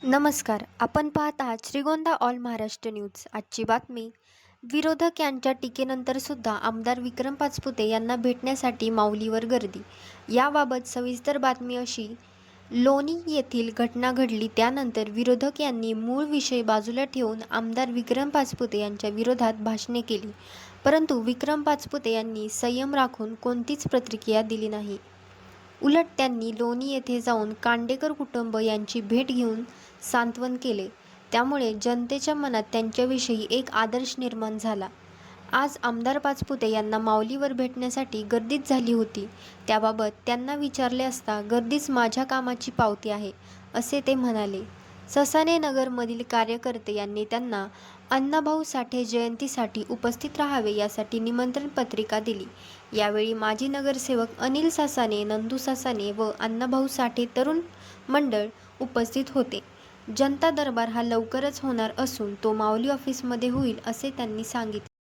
नमस्कार. आपण पाहत आहात श्रीगोंदा ऑल महाराष्ट्र न्यूज. आजची बातमी. विरोधक यांच्या टीकेनंतर सुद्धा आमदार विक्रम पाचपुते यांना भेटण्यासाठी माऊलीवर गर्दी. याबाबत सविस्तर बातमी अशी. लोणी येथील घटना घडली त्यानंतर विरोधक यांनी मूळ विषय बाजूला ठेवून आमदार विक्रम पाचपुते यांच्या विरोधात भाषणे केली. परंतु विक्रम पाचपुते यांनी संयम राखून कोणतीच प्रतिक्रिया दिली नाही. उलट त्यांनी लोणी येथे जाऊन कांडेकर कुटुंब यांची भेट घेऊन सांत्वन केले. त्यामुळे जनतेच्या मनात त्यांच्याविषयी एक आदर्श निर्माण झाला. आज आमदार पाचपुते यांना माऊलीवर भेटण्यासाठी गर्दीच झाली होती. त्याबाबत त्यांना विचारले असता गर्दीच माझ्या कामाची पावती आहे, असे ते म्हणाले. ससाणे नगरमधील कार्यकर्ते यांनी त्यांना अण्णाभाऊ साठे जयंतीसाठी उपस्थित राहावे यासाठी निमंत्रण पत्रिका दिली. यावेळी माजी नगरसेवक अनिल सासाने, नंदू सासाने व अण्णाभाऊ साठे तरुण मंडळ उपस्थित होते. जनता दरबार हा लवकरच होणार असून तो माऊली ऑफिसमध्ये होईल, असे त्यांनी सांगितले.